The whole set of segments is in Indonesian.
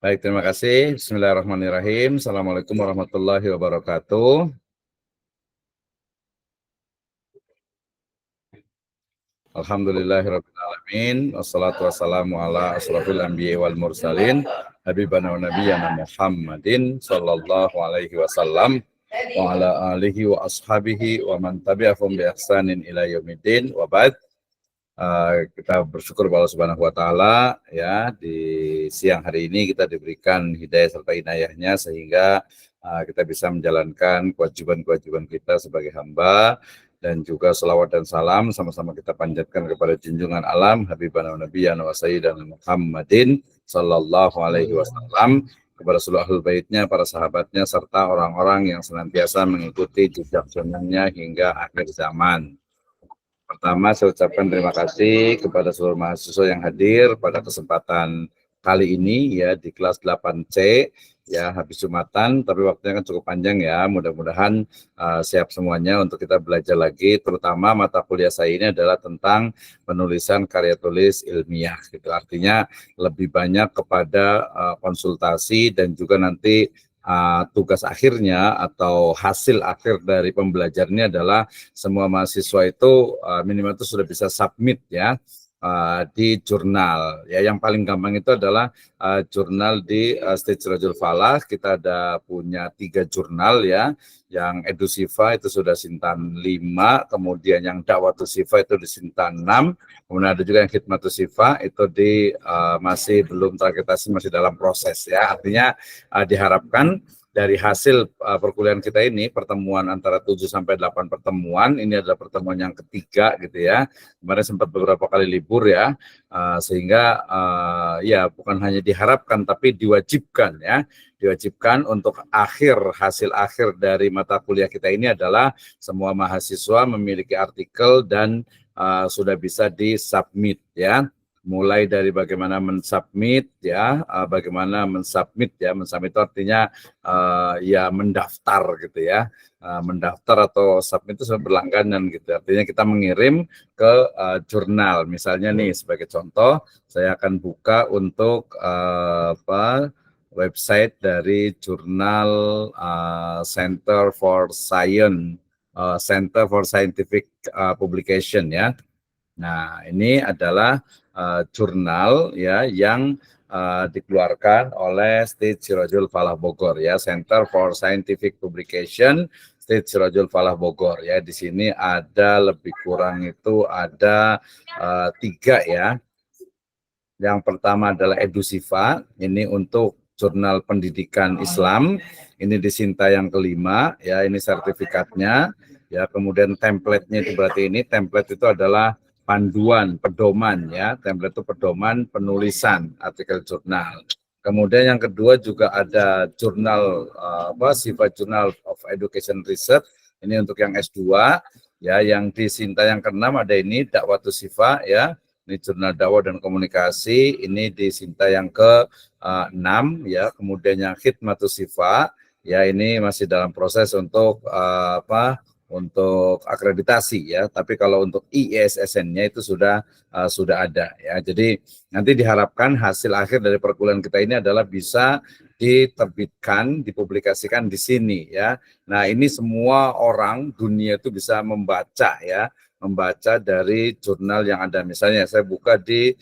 Baik, terima kasih. Bismillahirrahmanirrahim. Assalamualaikum warahmatullahi wabarakatuh. Alhamdulillahirabbil alamin. Wassalatu wassalamu ala asrofil anbiya'i wal mursalin. Habibana wa nabiyyana Muhammadin sallallahu alaihi wasallam wa ala alihi wa ashabihi wa man tabi'ahum bi ihsanin ila yaumiddin wa ba'd. Kita bersyukur kepada Allah Subhanahu wa taala ya, di siang hari ini kita diberikan hidayah serta inayahnya sehingga kita bisa menjalankan kewajiban-kewajiban kita sebagai hamba, dan juga selawat dan salam sama-sama kita panjatkan kepada junjungan alam Habibana Nabiyyana wa Sayyidina Muhammadin sallallahu alaihi wasallam, kepada seluruh ahlul baitnya, para sahabatnya, serta orang-orang yang senantiasa mengikuti jejak sunnahnya hingga akhir zaman. Pertama, saya ucapkan terima kasih kepada seluruh mahasiswa yang hadir pada kesempatan kali ini ya di kelas 8C ya, habis Jumatan, tapi waktunya kan cukup panjang ya. Mudah-mudahan siap semuanya untuk kita belajar lagi, terutama mata kuliah saya ini adalah tentang penulisan karya tulis ilmiah gitu. Artinya lebih banyak kepada konsultasi dan juga nanti tugas akhirnya atau hasil akhir dari pembelajarannya adalah semua mahasiswa itu minimal itu sudah bisa submit ya di jurnal ya. Yang paling gampang itu adalah jurnal di Stage Rajul Falah. Kita ada punya 3 jurnal ya. Yang Edusifa itu sudah Sintan 5, kemudian yang Dakwatus Sifa itu di Sintan 6, kemudian ada juga yang Khidmatus Sifa itu di masih belum terakreditasi, masih dalam proses ya. Artinya diharapkan dari hasil perkuliahan kita ini, pertemuan antara 7 sampai 8 pertemuan, ini adalah pertemuan yang ketiga gitu ya. Kemarin sempat beberapa kali libur ya, sehingga ya bukan hanya diharapkan tapi diwajibkan ya. Diwajibkan untuk hasil akhir dari mata kuliah kita ini adalah semua mahasiswa memiliki artikel dan sudah bisa disubmit ya. Mulai dari bagaimana mensubmit ya, mensubmit itu artinya ya mendaftar gitu ya, mendaftar atau submit itu berlangganan gitu. Artinya kita mengirim ke jurnal. Misalnya nih sebagai contoh, saya akan buka untuk website dari jurnal Center for Scientific Publication ya. Nah, ini adalah jurnal ya yang dikeluarkan oleh Stage Sirajul Falah Bogor ya, Center for Scientific Publication Stage Sirajul Falah Bogor ya. Di sini ada lebih kurang itu ada 3 ya. Yang pertama adalah Edusifa, ini untuk jurnal pendidikan Islam, ini di Sinta yang kelima ya, ini sertifikatnya ya. Kemudian template-nya itu berarti ini template itu adalah panduan, pedoman ya, template itu pedoman penulisan artikel jurnal. Kemudian yang kedua juga ada jurnal Sifa Journal of Education Research, ini untuk yang S2 ya. Yang di Sinta yang keenam ada ini Dakwatus Sifa ya, ini jurnal dakwah dan komunikasi, ini di Sinta yang ke-6 ya. Kemudian yang Khidmatus Sifa ya, ini masih dalam proses untuk untuk akreditasi ya, tapi kalau untuk ISSN-nya itu sudah ada ya. Jadi nanti diharapkan hasil akhir dari perkuliahan kita ini adalah bisa diterbitkan, dipublikasikan di sini ya. Nah, ini semua orang dunia itu bisa membaca ya, membaca dari jurnal yang ada. Misalnya saya buka di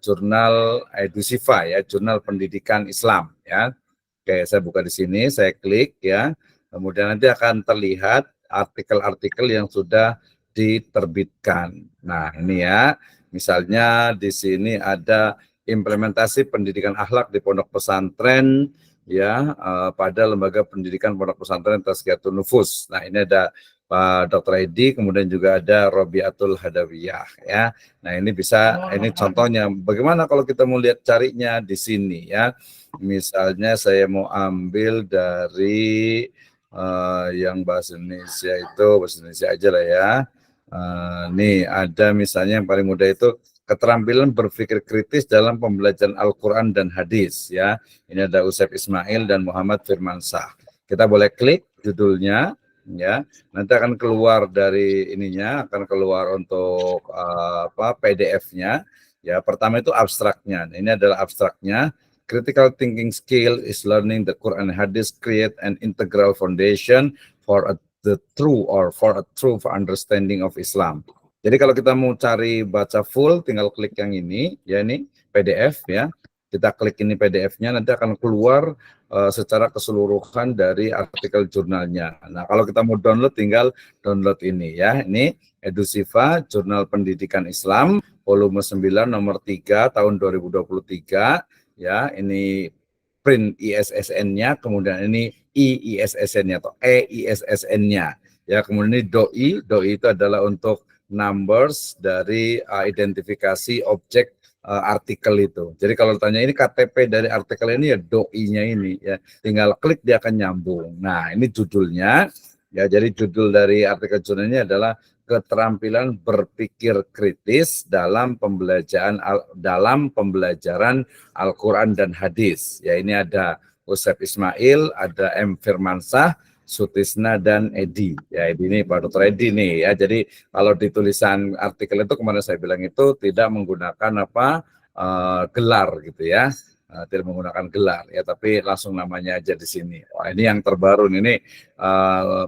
jurnal Edusifa ya, jurnal pendidikan Islam ya. Oke, saya buka di sini, saya klik ya. Kemudian nanti akan terlihat artikel-artikel yang sudah diterbitkan. Nah, ini ya. Misalnya di sini ada implementasi pendidikan akhlak di pondok pesantren ya, pada lembaga pendidikan pondok pesantren Tazkiyatun Nufus. Nah, ini ada Pak Dr. Edi, kemudian juga ada Robiatul Hadawiyah ya. Nah, ini bisa, ini contohnya. Bagaimana kalau kita mau lihat carinya di sini ya. Misalnya saya mau ambil dari yang bahasa Indonesia itu, bahasa Indonesia aja lah ya. Nih ada misalnya yang paling mudah itu keterampilan berpikir kritis dalam pembelajaran Al-Quran dan Hadis ya. Ini ada Usaip Ismail dan Muhammad Firmansah. Kita boleh klik judulnya ya, nanti akan keluar dari ininya, akan keluar untuk PDF-nya ya. Pertama itu abstraknya, ini adalah abstraknya. Critical thinking skill is learning the Quran and Hadith create an integral foundation for the true or for a true understanding of Islam. Jadi kalau kita mau cari baca full, tinggal klik yang ini, ya ini PDF ya. Kita klik ini PDF-nya, nanti akan keluar secara keseluruhan dari artikel jurnalnya. Nah, kalau kita mau download, tinggal download ini ya. Ini Edusiva, Jurnal Pendidikan Islam, volume 9 nomor 3 tahun 2023. Ya, ini print ISSN-nya, kemudian ini IISSN-nya atau EISSN-nya. Ya, kemudian ini DOI itu adalah untuk numbers dari identifikasi objek artikel itu. Jadi kalau tanya ini KTP dari artikel ini ya DOI-nya ini ya. Tinggal klik dia akan nyambung. Nah, ini judulnya ya. Jadi judul dari artikel jurnalnya adalah keterampilan berpikir kritis dalam pembelajaran Al-Qur'an dan hadis. Ya, ini ada Usep Ismail, ada M Firmansah, Sutisna dan Edi. Ya, Edi ini Pak Dr. Edi nih ya. Jadi kalau di tulisan artikel itu kemarin saya bilang itu tidak menggunakan gelar gitu ya. Tidak menggunakan gelar ya, tapi langsung namanya aja di sini. Wah, ini yang terbaru ini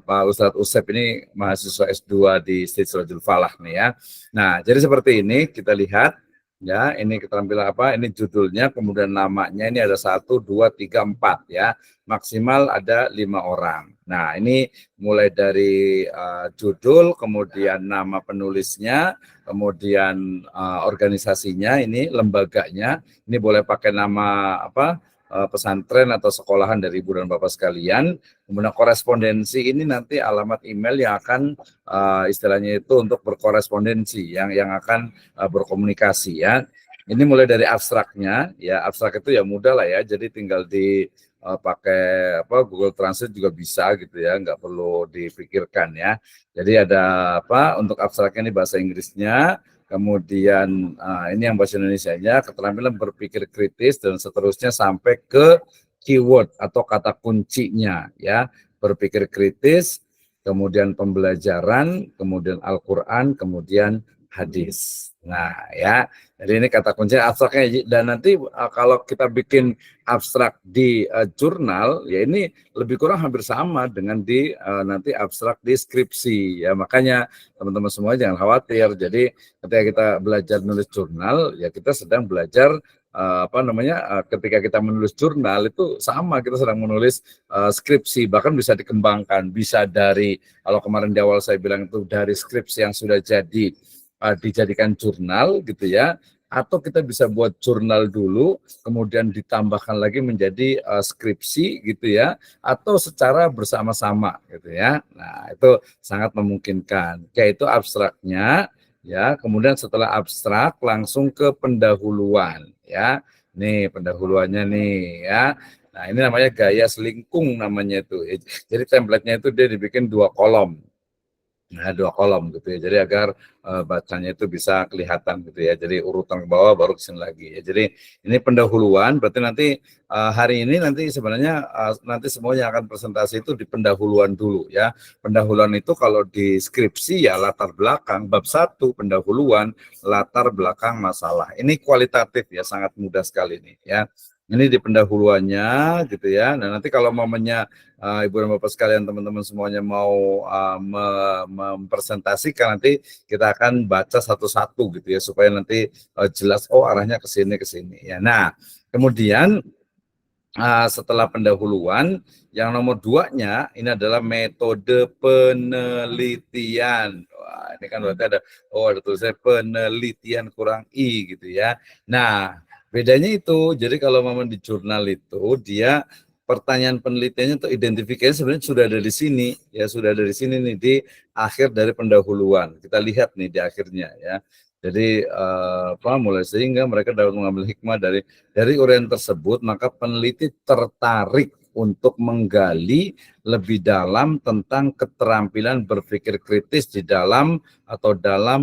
Pak Ustadz Usep ini mahasiswa S2 di Sirajul Falah nih ya. Nah, jadi seperti ini kita lihat ya, ini keterampilan apa? Ini judulnya, kemudian namanya ini ada 1, 2, 3, 4 ya. Maksimal ada 5 orang. Nah, ini mulai dari judul, kemudian nama penulisnya, kemudian organisasinya, ini lembaganya, ini boleh pakai nama apa? Pesantren atau sekolahan dari ibu dan bapak sekalian. Kemudian korespondensi ini nanti alamat email yang akan istilahnya itu untuk berkorespondensi, yang akan berkomunikasi ya. Ini mulai dari abstraknya ya, abstrak itu ya mudah lah ya, jadi tinggal pakai Google Translate juga bisa gitu ya, nggak perlu dipikirkan ya. Jadi ada untuk abstraknya ini bahasa Inggrisnya, kemudian ini yang bahasa Indonesianya, keterampilan berpikir kritis dan seterusnya sampai ke keyword atau kata kuncinya ya, berpikir kritis, kemudian pembelajaran, kemudian Al-Qur'an, kemudian hadis. Nah ya, jadi ini kata kunci abstraknya. Dan nanti kalau kita bikin abstrak di jurnal, ya ini lebih kurang hampir sama dengan di nanti abstrak di skripsi. Ya makanya teman-teman semua jangan khawatir. Jadi ketika kita belajar nulis jurnal, ya kita sedang belajar ketika kita menulis jurnal itu sama, kita sedang menulis skripsi, bahkan bisa dikembangkan, bisa dari, kalau kemarin di awal saya bilang itu dari skripsi yang sudah jadi dijadikan jurnal gitu ya, atau kita bisa buat jurnal dulu kemudian ditambahkan lagi menjadi skripsi gitu ya, atau secara bersama-sama gitu ya. Nah, itu sangat memungkinkan. Kayak itu abstraknya ya, kemudian setelah abstrak langsung ke pendahuluan ya. Nih pendahuluannya nih ya. Nah, ini namanya gaya selingkung namanya itu. Jadi template-nya itu dia dibikin 2 kolom. Nah, 2 kolom gitu ya. Jadi agar bacanya itu bisa kelihatan gitu ya. Jadi urutan ke bawah baru ke sini lagi ya. Jadi ini pendahuluan, berarti nanti hari ini nanti sebenarnya nanti semuanya akan presentasi itu di pendahuluan dulu ya. Pendahuluan itu kalau di skripsi ya latar belakang, bab 1 pendahuluan, latar belakang masalah. Ini kualitatif ya, sangat mudah sekali nih ya. Ini di pendahuluannya gitu ya. Nah, nanti kalau momennya Ibu dan Bapak sekalian, teman-teman semuanya mau mempresentasikan, nanti kita akan baca satu-satu gitu ya, supaya nanti jelas arahnya ke sini ya. Nah, kemudian setelah pendahuluan, yang nomor 2-nya ini adalah metode penelitian. Wah, ini kan berarti ada tulisannya penelitian kurang I gitu ya. Nah, bedanya itu, jadi kalau memang di jurnal itu dia pertanyaan penelitiannya atau identifikasinya sebenarnya sudah ada di sini ya, sudah ada di sini nih di akhir dari pendahuluan. Kita lihat nih di akhirnya ya. Jadi mulai sehingga mereka dapat mengambil hikmah dari uraian tersebut, maka peneliti tertarik untuk menggali lebih dalam tentang keterampilan berpikir kritis di dalam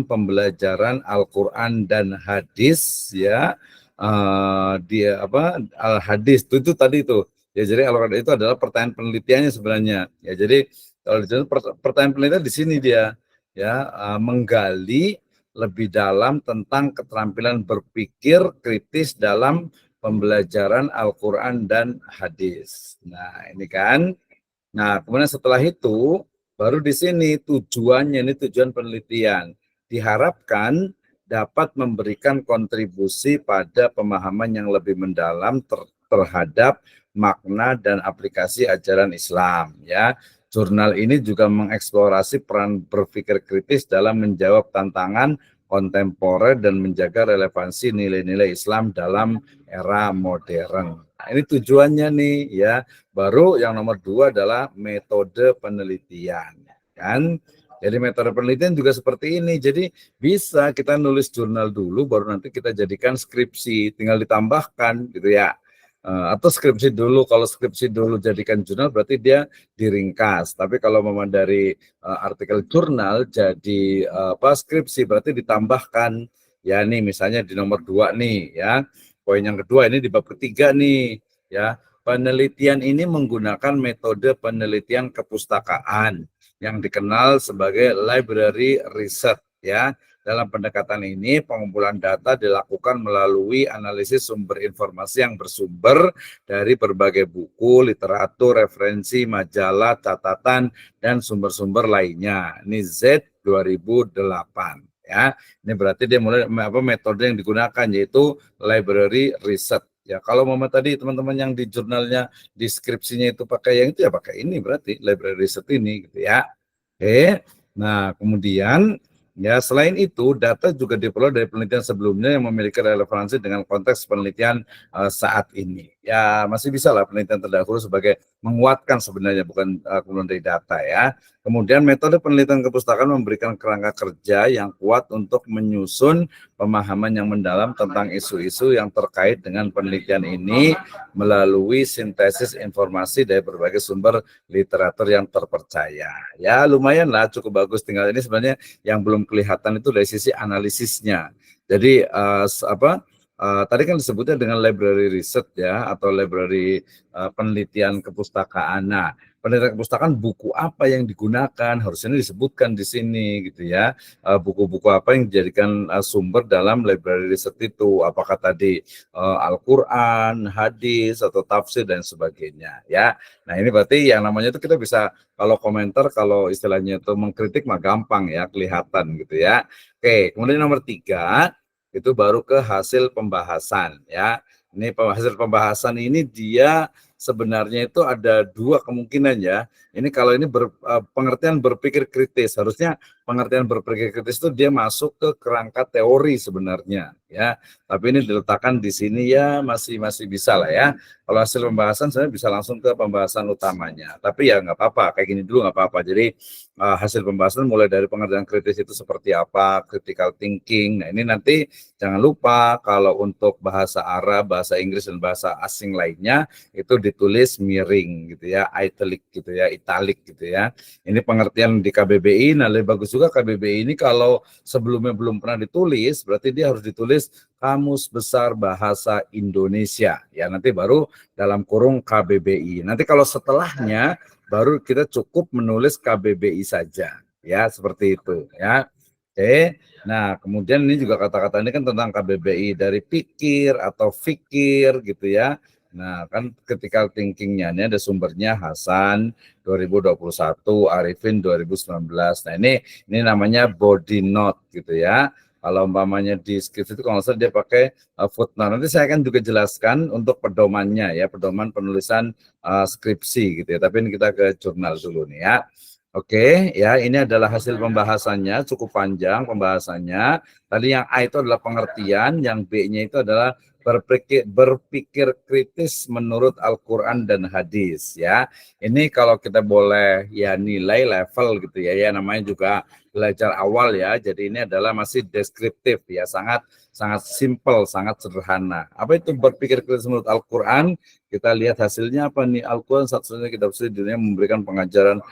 pembelajaran Al-Qur'an dan hadis ya. Al-hadis itu tadi itu. Ya, jadi Al-Qur'an itu adalah pertanyaan penelitiannya sebenarnya. Ya, jadi kalau pertanyaan penelitian di sini dia ya, menggali lebih dalam tentang keterampilan berpikir kritis dalam pembelajaran Al-Quran dan hadis. Nah, ini kan. Nah, kemudian setelah itu, baru di sini tujuannya, ini tujuan penelitian. Diharapkan dapat memberikan kontribusi pada pemahaman yang lebih mendalam terhadap makna dan aplikasi ajaran Islam. Ya, jurnal ini juga mengeksplorasi peran berpikir kritis dalam menjawab tantangan kontemporer dan menjaga relevansi nilai-nilai Islam dalam era modern. Nah, ini tujuannya nih ya. Baru yang nomor 2 adalah metode penelitian, kan? Jadi metode penelitian juga seperti ini. Jadi bisa kita nulis jurnal dulu, baru nanti kita jadikan skripsi, tinggal ditambahkan gitu ya. Atau skripsi dulu, kalau skripsi dulu jadikan jurnal berarti dia diringkas. Tapi kalau memang dari artikel jurnal jadi skripsi berarti ditambahkan. Ya nih misalnya di nomor 2 nih ya. Poin yang kedua ini di bab ketiga nih ya. Penelitian ini menggunakan metode penelitian kepustakaan yang dikenal sebagai library research ya. Dalam pendekatan ini, pengumpulan data dilakukan melalui analisis sumber informasi yang bersumber dari berbagai buku, literatur, referensi, majalah, catatan, dan sumber-sumber lainnya. Ini Z 2008. Ya, ini berarti dia mulai metode yang digunakan yaitu library research. Ya, kalau mama tadi teman-teman yang di jurnalnya, deskripsinya itu pakai yang itu ya pakai ini berarti library research ini gitu ya. Oke. Nah, kemudian ya selain itu data juga diperoleh dari penelitian sebelumnya yang memiliki relevansi dengan konteks penelitian saat ini. Ya, masih bisa lah penelitian terdahulu sebagai menguatkan sebenarnya bukan kemudian dari data ya. Kemudian metode penelitian kepustakaan memberikan kerangka kerja yang kuat untuk menyusun pemahaman yang mendalam tentang isu-isu yang terkait dengan penelitian ini melalui sintesis informasi dari berbagai sumber literatur yang terpercaya. Ya lumayan lah, cukup bagus. Tinggal ini sebenarnya yang belum kelihatan itu dari sisi analisisnya. Jadi tadi kan disebutnya dengan library research ya atau library penelitian kepustakaan. Nah, penelitian kepustakaan buku apa yang digunakan harusnya disebutkan di sini gitu ya. Buku-buku apa yang dijadikan sumber dalam library research itu, apakah tadi Al-Qur'an, hadis atau tafsir dan sebagainya ya. Nah, ini berarti yang namanya itu kita bisa kalau komentar kalau istilahnya itu mengkritik mah gampang ya, kelihatan gitu ya. Oke, kemudian nomor 3 itu baru ke hasil pembahasan ya. Ini hasil pembahasan ini dia sebenarnya itu ada 2 kemungkinan ya. Ini kalau ini pengertian berpikir kritis, harusnya pengertian berpikir kritis itu dia masuk ke kerangka teori sebenarnya ya. Tapi ini diletakkan di sini ya masih bisa lah ya. Kalau hasil pembahasan saya bisa langsung ke pembahasan utamanya. Tapi ya nggak apa-apa, kayak gini dulu nggak apa-apa. Jadi hasil pembahasan mulai dari pengertian kritis itu seperti apa, critical thinking. Nah, ini nanti jangan lupa kalau untuk bahasa Arab, bahasa Inggris dan bahasa asing lainnya itu ditulis miring gitu ya, italic gitu ya, italic gitu ya. Ini pengertian di KBBI. Nah, lebih bagus juga KBBI ini kalau sebelumnya belum pernah ditulis, berarti dia harus ditulis Kamus Besar Bahasa Indonesia. Ya, nanti baru dalam kurung KBBI. Nanti kalau setelahnya baru kita cukup menulis KBBI saja. Ya, seperti itu ya. Oke. Nah, kemudian ini juga kata-kata ini kan tentang KBBI dari pikir atau fikir gitu ya. Nah, kan critical thinking-nya ini ada sumbernya Hasan 2021, Arifin 2019. Nah, ini namanya body note gitu ya. Kalau umpamanya di skripsi itu kalau dia pakai footnote. Nanti saya akan juga jelaskan untuk pedomannya ya, pedoman penulisan skripsi gitu ya. Tapi ini kita ke jurnal dulu nih ya. Oke, ya ini adalah hasil pembahasannya, cukup panjang pembahasannya. Tadi yang A itu adalah pengertian, yang B-nya itu adalah berpikir kritis menurut Al-Quran dan hadis ya. Ini kalau kita boleh ya nilai level gitu ya, namanya juga belajar awal ya. Jadi ini adalah masih deskriptif ya, sangat simpel, sangat sederhana. Apa itu berpikir kritis menurut Al-Quran? Kita lihat hasilnya apa nih. Al-Quran satu-satunya kitab suci di dunia memberikan pengajaran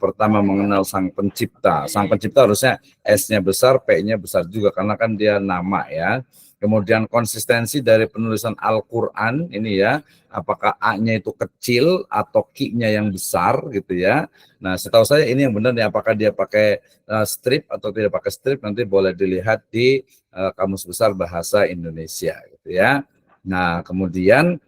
pertama mengenal Sang Pencipta. Sang Pencipta harusnya S-nya besar, P-nya besar juga karena kan dia nama ya. Kemudian konsistensi dari penulisan Al-Quran ini ya, apakah A-nya itu kecil atau Q-nya yang besar gitu ya. Nah, setahu saya ini yang benar nih, apakah dia pakai strip atau tidak pakai strip nanti boleh dilihat di Kamus Besar Bahasa Indonesia gitu ya. Nah, kemudian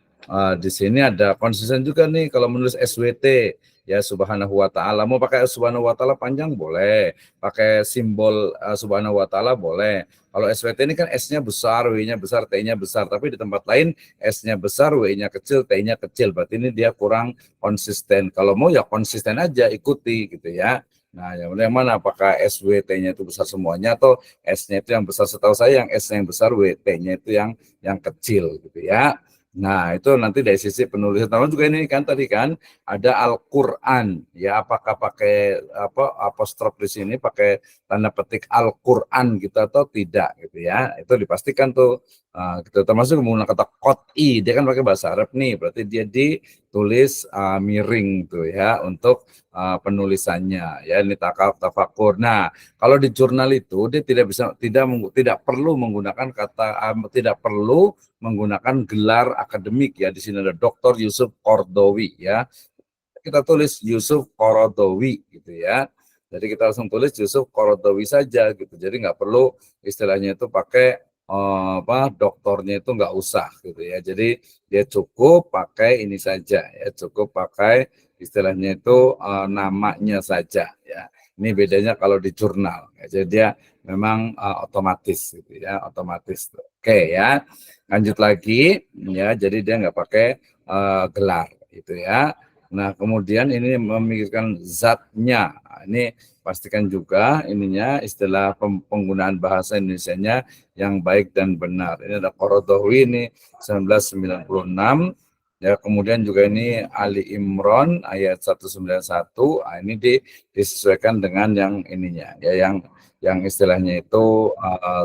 di sini ada konsisten juga nih kalau menulis SWT ya subhanahu wa ta'ala. Mau pakai subhanahu wa ta'ala panjang boleh, pakai simbol subhanahu wa ta'ala boleh. Kalau SWT ini kan S-nya besar, W-nya besar, T-nya besar, tapi di tempat lain S-nya besar, W-nya kecil, T-nya kecil. Berarti ini dia kurang konsisten. Kalau mau ya konsisten aja, ikuti gitu ya. Nah, yang mana apakah SWT-nya itu besar semuanya atau S-nya itu yang besar? Setahu saya yang S-nya yang besar, W-T-nya itu yang kecil gitu ya. Nah, itu nanti dari sisi penulisan. Namun juga ini kan tadi kan ada Al-Qur'an ya, apakah pakai apostrof di sini pakai tanda petik Al-Qur'an gitu atau tidak gitu ya. Itu dipastikan tuh gitu. Termasuk menggunakan kata qot'i, dia kan pakai bahasa Arab nih, berarti dia ditulis miring tuh ya untuk penulisannya ya, ini tafakur. Nah, kalau di jurnal itu dia tidak perlu menggunakan kata tidak perlu menggunakan gelar akademik ya. Di sini ada Dr. Yusuf Qaradawi ya. Kita tulis Yusuf Qaradawi gitu ya. Jadi kita langsung tulis Yusuf Qaradawi saja gitu. Jadi nggak perlu istilahnya itu pakai doktornya itu nggak usah gitu ya. Jadi dia cukup pakai ini saja ya, cukup pakai istilahnya itu namanya saja ya. Ini bedanya kalau di jurnal. Ya. Jadi dia memang otomatis gitu ya, otomatis. Oke ya. Lanjut lagi ya. Jadi dia nggak pakai gelar gitu ya. Nah, kemudian ini memikirkan zatnya. Ini pastikan juga ininya istilah penggunaan bahasa Indonesianya yang baik dan benar. Ini ada Qaradawi ini 1996. Ya, kemudian juga ini Ali Imran ayat 191. Nah, ini disesuaikan dengan yang ininya ya, yang istilahnya itu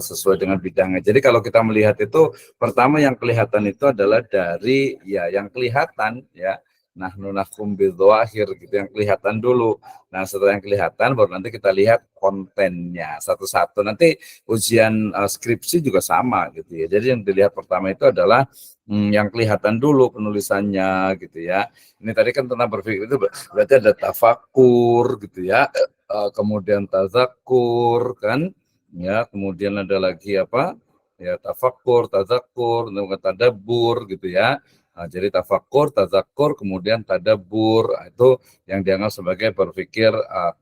sesuai dengan bidangnya. Jadi kalau kita melihat itu pertama yang kelihatan itu adalah dari ya yang kelihatan ya. Nahnu nahkum bidzawahir gitu yang kelihatan dulu. Nah, setelah yang kelihatan baru nanti kita lihat kontennya satu-satu. Nanti ujian skripsi juga sama gitu ya. Jadi yang dilihat pertama itu adalah yang kelihatan dulu penulisannya gitu ya. Ini tadi kan tentang berpikir itu berarti ada tafakur gitu ya. Kemudian tazakur kan ya, kemudian ada lagi apa? Ya tafakur, tazakur, tadabbur gitu ya. Nah, jadi tafakur, tazakur, kemudian tadabbur itu yang dianggap sebagai berpikir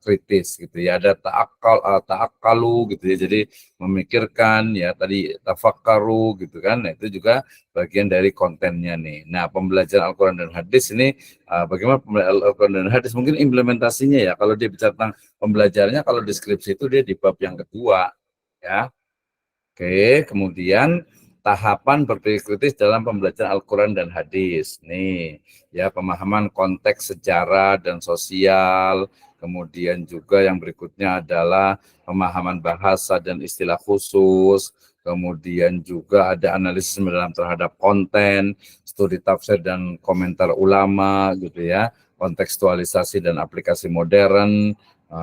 kritis gitu ya. Ada ta'akalu gitu ya. Jadi memikirkan ya tadi tafakkaru gitu kan. Nah, itu juga bagian dari kontennya nih. Nah, pembelajaran Al-Qur'an dan hadis ini bagaimana pembelajaran Al-Qur'an dan hadis mungkin implementasinya ya. Kalau dia bicara tentang pembelajarannya, kalau deskripsi itu dia di bab yang kedua ya. Oke, kemudian tahapan berpikir kritis dalam pembelajaran Al-Quran dan hadis. Nih, ya pemahaman konteks sejarah dan sosial. Kemudian juga yang berikutnya adalah pemahaman bahasa dan istilah khusus. Kemudian juga ada analisis mendalam terhadap konten, studi tafsir dan komentar ulama, gitu ya, kontekstualisasi dan aplikasi modern.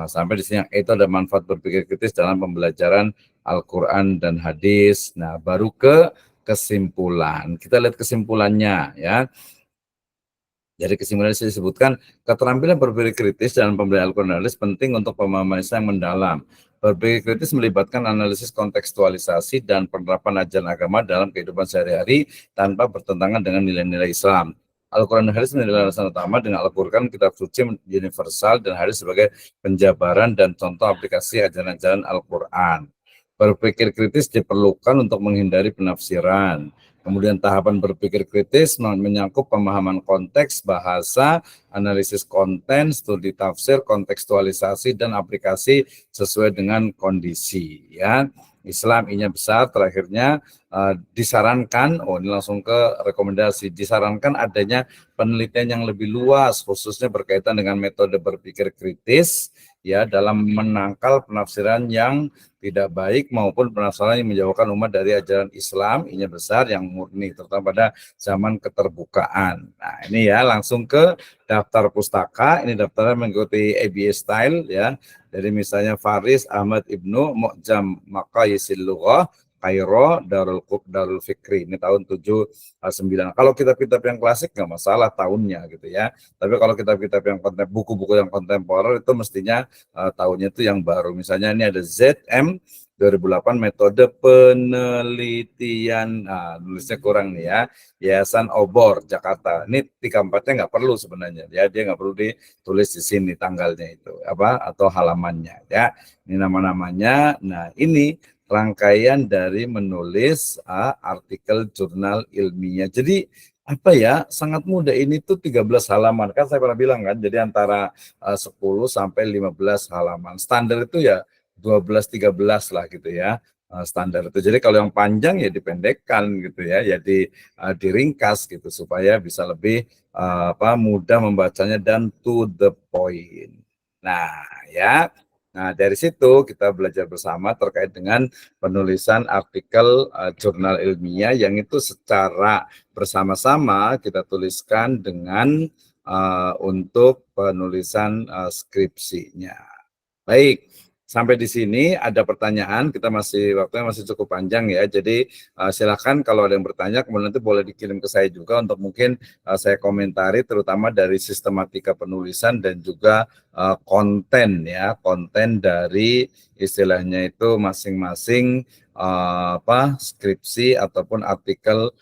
Sampai di sini yang itu ada manfaat berpikir kritis dalam pembelajaran Al-Quran dan hadis. Nah, baru ke kesimpulan. Kita lihat kesimpulannya ya. Jadi kesimpulannya saya sebutkan, keterampilan berpikir kritis dalam pembelajaran Al-Quran dan hadis penting untuk pemahaman Islam yang mendalam. Berpikir kritis melibatkan analisis kontekstualisasi dan penerapan ajaran agama dalam kehidupan sehari-hari tanpa bertentangan dengan nilai-nilai Islam. Al-Quran dan hadis menjadi landasan utama dengan Al-Quran, kitab suci universal, dan hadis sebagai penjabaran dan contoh aplikasi ajaran-ajaran Al-Quran. Berpikir kritis diperlukan untuk menghindari penafsiran. Kemudian tahapan berpikir kritis menyangkut pemahaman konteks, bahasa, analisis konten, studi tafsir, kontekstualisasi, dan aplikasi sesuai dengan kondisi. Ya, Islam I-nya besar. Terakhirnya disarankan, ini langsung ke rekomendasi, disarankan adanya penelitian yang lebih luas, khususnya berkaitan dengan metode berpikir kritis, ya, dalam menangkal penafsiran yang tidak baik maupun penafsiran yang menjauhkan umat dari ajaran Islam, I-nya besar, yang murni, terutama pada zaman keterbukaan. Nah, ini ya langsung ke daftar pustaka. Ini daftarnya mengikuti ABA style ya. Jadi misalnya Faris Ahmad Ibnu Mu'jam Maqayisil Lughah Kairo Darul Fikri, ini tahun 79. Kalau kitab-kitab yang klasik nggak masalah tahunnya gitu ya. Tapi kalau kitab-kitab yang buku-buku yang kontemporer itu mestinya tahunnya itu yang baru. Misalnya ini ada ZM 2008 metode penelitian, nah nulisnya kurang nih ya, Yayasan Obor Jakarta. Ini 3-4-nya nggak perlu sebenarnya ya, dia nggak perlu ditulis di sini tanggalnya itu apa atau halamannya ya. Ini nama-namanya. Nah ini rangkaian dari menulis artikel jurnal ilmiah. Jadi apa ya, sangat mudah, ini tuh 13 halaman kan saya pernah bilang kan, jadi antara 10 sampai 15 halaman. Standar itu ya 12-13 lah gitu ya, standar itu. Jadi kalau yang panjang ya dipendekkan gitu ya, jadi diringkas gitu supaya bisa lebih mudah membacanya dan to the point. Nah ya, nah dari situ kita belajar bersama terkait dengan penulisan artikel jurnal ilmiah yang itu secara bersama-sama kita tuliskan dengan untuk penulisan skripsinya. Baik, sampai di sini ada pertanyaan, kita waktunya masih cukup panjang ya, jadi silakan kalau ada yang bertanya, kemudian nanti boleh dikirim ke saya juga untuk mungkin saya komentari, terutama dari sistematika penulisan dan juga konten ya, konten dari istilahnya itu masing-masing skripsi ataupun artikel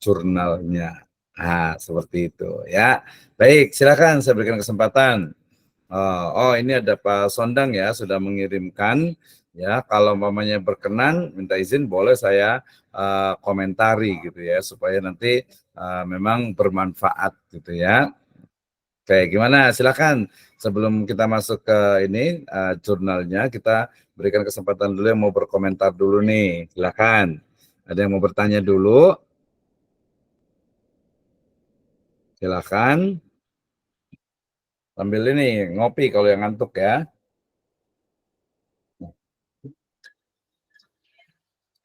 jurnalnya. Nah, seperti itu ya. Baik, silakan saya berikan kesempatan. Oh, ini ada Pak Sondang ya, sudah mengirimkan ya. Kalau mamanya berkenan, minta izin boleh saya komentari gitu ya, supaya nanti memang bermanfaat gitu ya. Oke, gimana? Silakan. Sebelum kita masuk ke ini jurnalnya, kita berikan kesempatan dulu yang mau berkomentar dulu nih. Silakan. Ada yang mau bertanya dulu? Silakan. Sambil ini ngopi kalau yang ngantuk ya.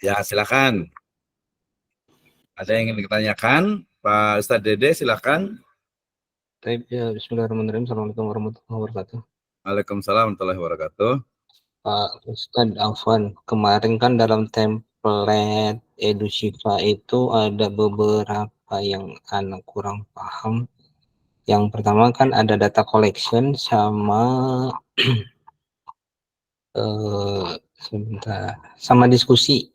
Ya, silakan. Ada yang ingin ditanyakan? Pak Ustadz Dede, silakan. Bismillahirrahmanirrahim. Assalamualaikum warahmatullahi wabarakatuh. Waalaikumsalam warahmatullahi wabarakatuh. Pak Ustadz Afwan, kemarin kan dalam template EduShifa itu ada beberapa yang anak kurang paham. Yang pertama kan ada data collection sama sama diskusi.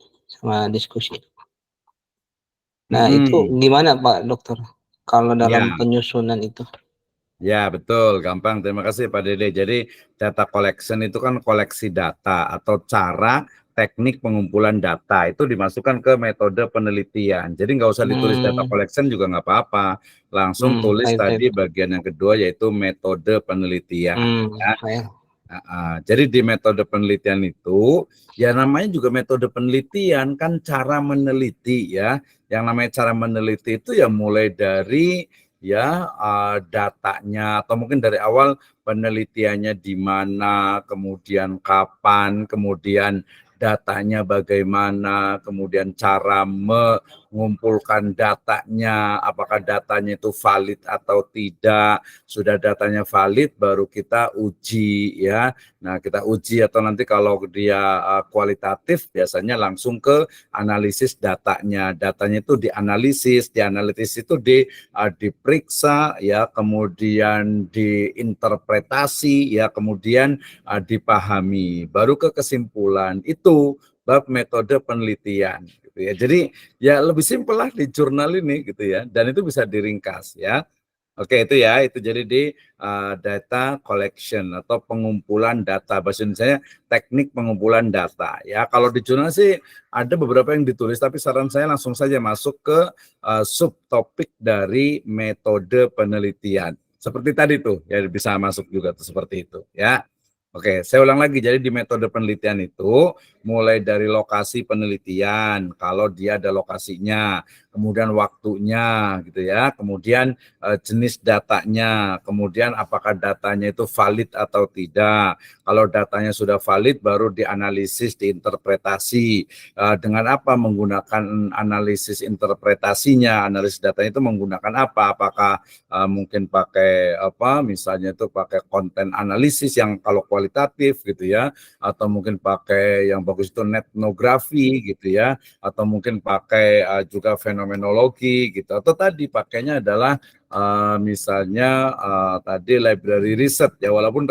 Nah, itu gimana Pak Dokter kalau dalam penyusunan itu? Ya, betul, gampang. Terima kasih Pak Dede. Jadi data collection itu kan koleksi data atau cara teknik pengumpulan data itu dimasukkan ke metode penelitian. Jadi nggak usah ditulis data collection juga nggak apa-apa. Langsung tulis tadi bagian yang kedua yaitu metode penelitian. Ya. Jadi di metode penelitian itu ya namanya juga metode penelitian kan cara meneliti ya. Yang namanya cara meneliti itu ya mulai dari ya datanya atau mungkin dari awal penelitiannya di mana, kemudian kapan, kemudian datanya bagaimana, kemudian cara mengumpulkan datanya, apakah datanya itu valid atau tidak. Sudah datanya valid baru kita uji ya. Nah, kita uji atau nanti kalau dia kualitatif biasanya langsung ke analisis datanya. Datanya itu dianalisis itu diperiksa ya, kemudian diinterpretasi ya, kemudian dipahami, baru ke kesimpulan. Itu bab metode penelitian gitu ya. Jadi ya lebih simpel lah di jurnal ini gitu ya, dan itu bisa diringkas ya. Oke, itu ya, itu jadi di data collection atau pengumpulan data, bahasa Indonesia teknik pengumpulan data ya. Kalau di jurnal sih ada beberapa yang ditulis, tapi saran saya langsung saja masuk ke subtopik dari metode penelitian. Seperti tadi tuh, ya bisa masuk juga tuh seperti itu ya. Oke, saya ulang lagi. Jadi di metode penelitian itu mulai dari lokasi penelitian, kalau dia ada lokasinya, kemudian waktunya gitu ya, kemudian jenis datanya, kemudian apakah datanya itu valid atau tidak. Kalau datanya sudah valid baru dianalisis, diinterpretasi. Dengan apa menggunakan analisis interpretasinya, analisis datanya itu menggunakan apa? Apakah mungkin pakai misalnya itu pakai konten analisis yang kalau kualitatif gitu ya, atau mungkin pakai yang bagus itu etnografi gitu ya, atau mungkin pakai juga fenomenologi gitu, atau tadi pakainya adalah misalnya tadi library riset ya, walaupun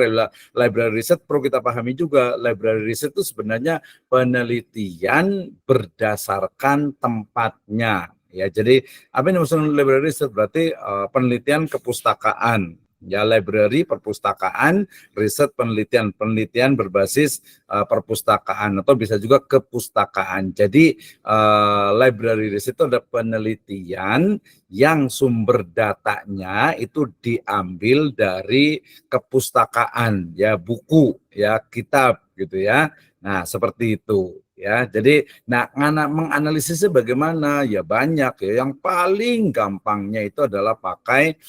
library riset perlu kita pahami juga, library riset itu sebenarnya penelitian berdasarkan tempatnya ya. Jadi apa yang dimaksud library riset? Berarti penelitian kepustakaan ya, library perpustakaan, riset penelitian berbasis perpustakaan atau bisa juga kepustakaan. Jadi library riset itu ada penelitian yang sumber datanya itu diambil dari kepustakaan ya, buku ya, kitab gitu ya. Nah, seperti itu ya. Jadi menganalisisnya bagaimana? Ya banyak ya. Yang paling gampangnya itu adalah pakai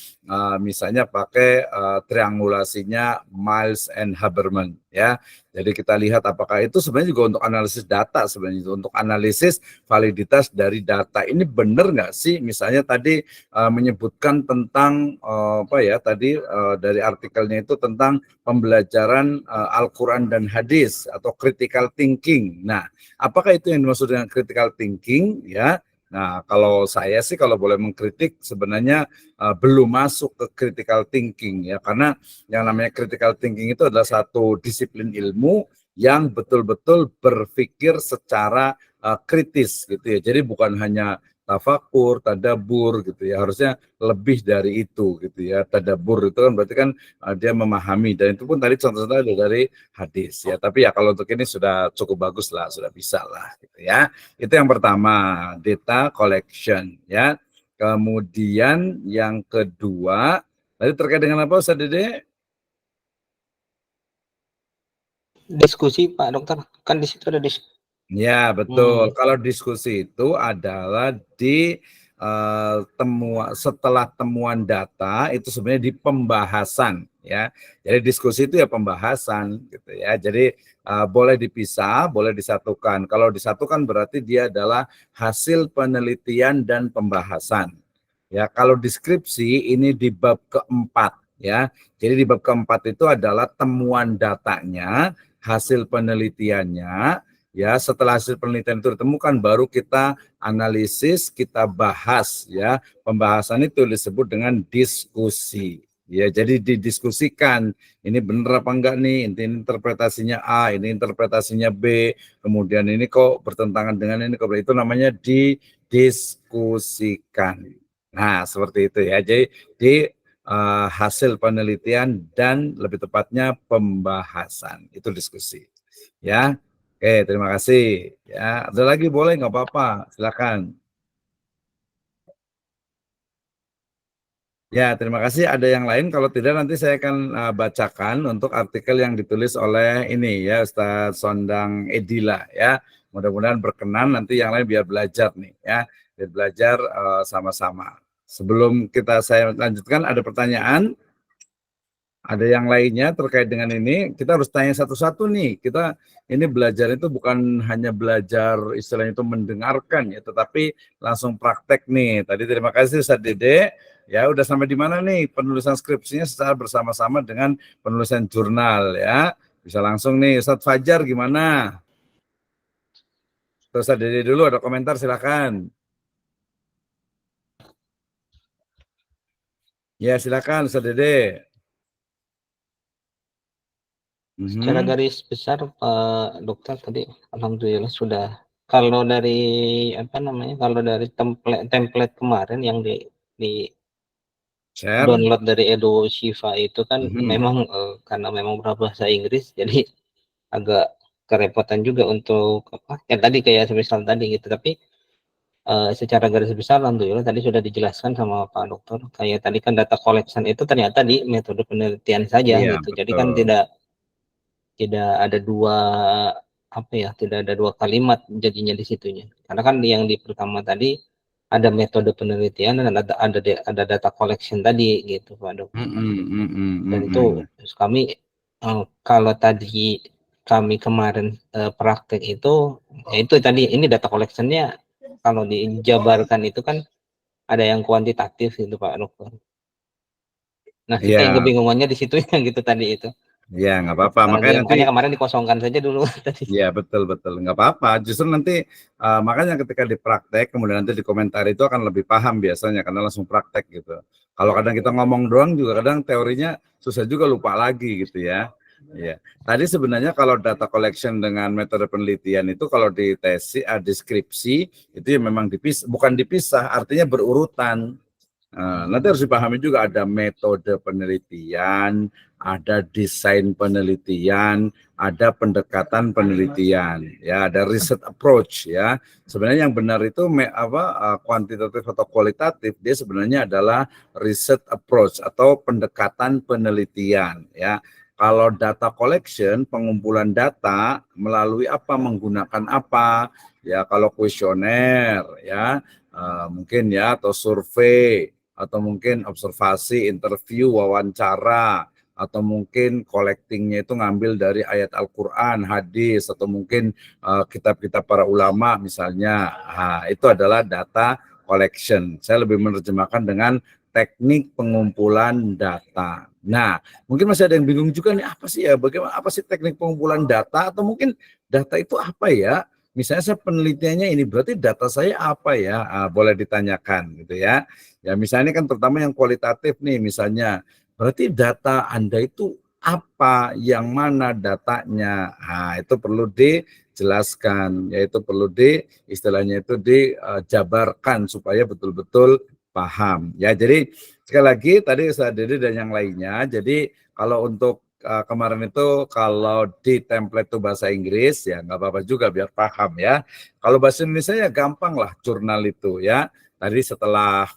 misalnya pakai triangulasinya Miles and Habermas ya. Jadi kita lihat apakah itu sebenarnya juga untuk analisis data, sebenarnya itu untuk analisis validitas dari data. Ini benar nggak sih? Misalnya tadi menyebutkan tentang apa ya tadi dari artikelnya itu tentang pembelajaran Al-Quran dan hadis atau critical thinking. Nah, apakah itu yang dimaksud dengan critical thinking ya? Nah, kalau saya sih kalau boleh mengkritik sebenarnya belum masuk ke critical thinking ya, karena yang namanya critical thinking itu adalah satu disiplin ilmu yang betul-betul berpikir secara kritis gitu ya. Jadi bukan hanya tafakur, tadabur gitu ya. Harusnya lebih dari itu gitu ya. Tadabur itu kan berarti kan dia memahami, dan itu pun tadi contoh-contoh ada dari hadis ya. Tapi ya kalau untuk ini sudah cukup bagus lah, sudah bisa lah gitu ya. Itu yang pertama, data collection ya. Kemudian yang kedua, tadi terkait dengan apa Ustaz Dede? Diskusi Pak Dokter, kan di situ ada diskusi. Ya, betul. Kalau diskusi itu adalah di setelah temuan data itu sebenarnya di pembahasan ya. Jadi diskusi itu ya pembahasan gitu ya. Jadi boleh dipisah, boleh disatukan. Kalau disatukan berarti dia adalah hasil penelitian dan pembahasan. Ya, kalau deskripsi ini di bab keempat ya. Jadi di bab keempat itu adalah temuan datanya, hasil penelitiannya. Ya, setelah hasil penelitian itu ditemukan baru kita analisis, kita bahas ya. Pembahasan itu disebut dengan diskusi. Ya, jadi didiskusikan ini benar apa enggak nih, ini interpretasinya A, ini interpretasinya B, kemudian ini kok bertentangan dengan ini, itu namanya didiskusikan. Nah, seperti itu ya. Jadi di hasil penelitian dan lebih tepatnya pembahasan itu diskusi. Ya. Oke, terima kasih. Ya, ada lagi boleh nggak apa-apa, silakan. Ya, terima kasih. Ada yang lain? Kalau tidak nanti saya akan bacakan untuk artikel yang ditulis oleh ini ya, Ustaz Sondang Edila ya. Mudah-mudahan berkenan, nanti yang lain biar belajar nih ya, biar belajar sama-sama. Sebelum saya lanjutkan, ada pertanyaan? Ada yang lainnya terkait dengan ini, kita harus tanya satu-satu nih. Kita ini belajar itu bukan hanya belajar istilahnya itu mendengarkan ya, tetapi langsung praktek nih. Tadi terima kasih Ustaz Dede. Ya, udah sampai di mana nih penulisan skripsinya secara bersama-sama dengan penulisan jurnal ya. Bisa langsung nih Ustaz Fajar gimana? Ustaz Dede dulu ada komentar silakan. Ya, silakan Ustaz Dede. Secara garis besar Pak Dokter tadi alhamdulillah sudah. Kalau dari apa namanya? Kalau dari template kemarin yang di Share. download dari Edu Shiva itu kan memang karena memang berbahasa Inggris jadi agak kerepotan juga untuk apa? Ya tadi kayak semisal tadi gitu, tapi secara garis besar alhamdulillah tadi sudah dijelaskan sama Pak Dokter. Kayak tadi kan data collection itu ternyata di metode penelitian saja Iya, gitu. betul. Jadi kan tidak ada dua apa ya, tidak ada dua kalimat jadinya di situnya. Karena kan yang di pertama tadi ada metode penelitian dan ada data collection tadi gitu Pak Dokter. Dan itu kami kalau tadi kami kemarin praktek itu ya itu tadi ini data collectionnya kalau dijabarkan itu kan ada yang kuantitatif gitu Pak Dokter. Nah kita yang kebingungannya di situ yang gitu tadi itu. Ya, nggak apa-apa. Makanya nanti, makanya kemarin dikosongkan saja dulu tadi. ya betul, nggak apa-apa. Justru nanti makanya ketika dipraktek, kemudian nanti di komentar itu akan lebih paham biasanya, karena langsung praktek gitu. Kalau kadang kita ngomong doang juga kadang teorinya susah juga, lupa lagi gitu ya. Iya. Tadi sebenarnya kalau data collection dengan metode penelitian itu kalau di tesis, deskripsi itu ya memang bukan dipisah, artinya berurutan. Nanti harus dipahami juga ada metode penelitian, ada desain penelitian, ada pendekatan penelitian, ya, ada research approach ya. Sebenarnya yang benar itu kuantitatif atau kualitatif, dia sebenarnya adalah research approach atau pendekatan penelitian ya. Kalau data collection, pengumpulan data melalui apa, menggunakan apa, ya kalau kuesioner ya, mungkin ya, atau survei, atau mungkin observasi, interview, wawancara, atau mungkin collectingnya itu ngambil dari ayat Al-Quran, hadis, atau mungkin kitab-kitab para ulama misalnya. Itu adalah data collection. Saya lebih menerjemahkan dengan teknik pengumpulan data. Nah, mungkin masih ada yang bingung juga nih, apa sih ya, bagaimana, apa sih teknik pengumpulan data, atau mungkin data itu apa ya? Misalnya saya penelitiannya ini, berarti data saya apa ya? Boleh ditanyakan gitu ya. Ya misalnya kan terutama yang kualitatif nih, misalnya berarti data Anda itu apa, yang mana datanya. Itu perlu dijelaskan, yaitu perlu istilahnya itu dijabarkan supaya betul-betul paham. Ya, jadi sekali lagi tadi saya Dede dan yang lainnya. Jadi kalau untuk kemarin itu kalau di template itu bahasa Inggris ya nggak apa-apa juga biar paham ya. Kalau bahasa Indonesia ya gampang lah, jurnal itu ya. Tadi setelah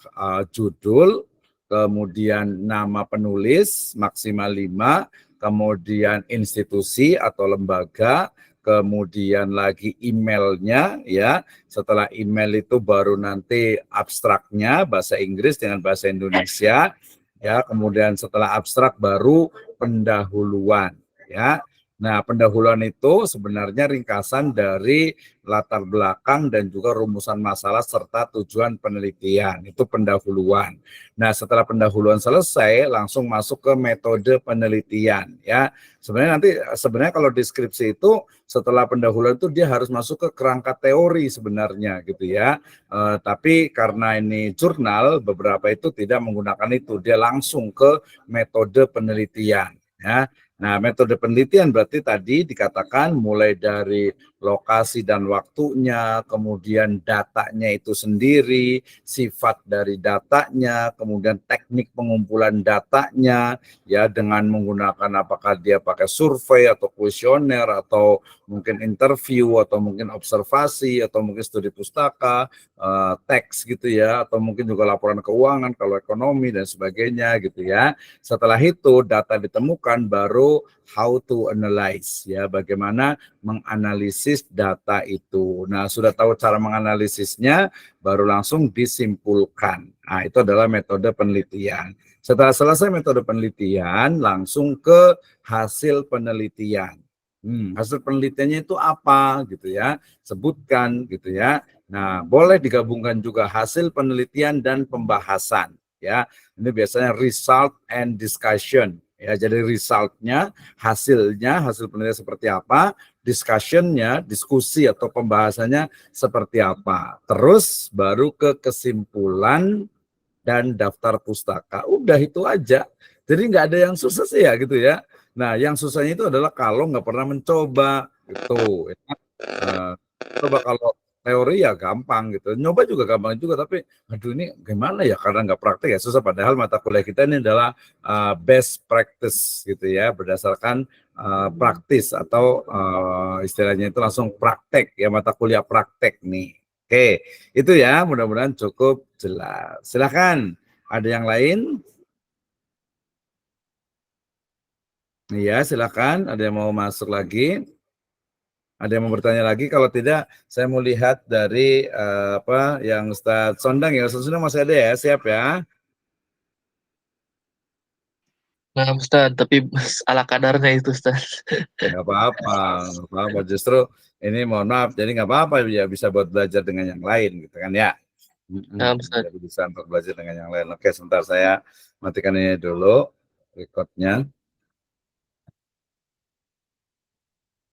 judul, kemudian nama penulis maksimal 5, kemudian institusi atau lembaga, kemudian lagi emailnya ya. Setelah email itu baru nanti abstraknya bahasa Inggris dengan bahasa Indonesia ya. Kemudian setelah abstrak baru pendahuluan ya. Nah, pendahuluan itu sebenarnya ringkasan dari latar belakang dan juga rumusan masalah serta tujuan penelitian. Itu pendahuluan. Nah, setelah pendahuluan selesai, langsung masuk ke metode penelitian ya. Sebenarnya kalau deskripsi itu setelah pendahuluan itu dia harus masuk ke kerangka teori sebenarnya gitu ya. Tapi karena ini jurnal, beberapa itu tidak menggunakan itu, dia langsung ke metode penelitian ya. Nah, metode penelitian berarti tadi dikatakan mulai dari lokasi dan waktunya, kemudian datanya itu sendiri, sifat dari datanya, kemudian teknik pengumpulan datanya, ya dengan menggunakan apakah dia pakai survei atau kuesioner atau mungkin interview atau mungkin observasi atau mungkin studi pustaka, teks gitu ya, atau mungkin juga laporan keuangan kalau ekonomi dan sebagainya gitu ya. Setelah itu data ditemukan baru how to analyze ya, bagaimana menganalisis data itu. Nah, sudah tahu cara menganalisisnya baru langsung disimpulkan. Nah, itu adalah metode penelitian. Setelah selesai metode penelitian langsung ke hasil penelitian. Hasil penelitiannya itu apa gitu ya, sebutkan gitu ya. Nah, boleh digabungkan juga hasil penelitian dan pembahasan ya. Ini biasanya result and discussion ya. Jadi resultnya, hasil penelitian seperti apa, discussionnya, diskusi atau pembahasannya seperti apa. Terus baru ke kesimpulan dan daftar pustaka. Udah itu aja. Jadi nggak ada yang susah sih ya gitu ya. Nah, yang susahnya itu adalah kalau nggak pernah mencoba gitu. Coba kalau teori ya gampang gitu. Nyoba juga gampang juga, tapi aduh ini gimana ya, karena nggak praktek ya susah. Padahal mata kuliah kita ini adalah best practice gitu ya, berdasarkan praktis atau istilahnya itu langsung praktek ya, mata kuliah praktek nih. Oke, itu ya mudah-mudahan cukup jelas. Silakan, ada yang lain? Iya, silakan. Ada yang mau masuk lagi? Ada yang mau bertanya lagi? Kalau tidak, saya mau lihat dari yang Ustadz Sondang ya. Ustadz Sondang masih ada ya? Siap ya? Nah, Ustaz, tapi ala kadarnya itu, Ustaz. Nggak apa-apa, nggak apa-apa. Justru ini mohon maaf, jadi nggak apa-apa ya, bisa buat belajar dengan yang lain gitu kan ya. Nah, Ustaz. Jadi bisa untuk belajar dengan yang lain. Oke, sebentar saya matikan ini dulu recordnya.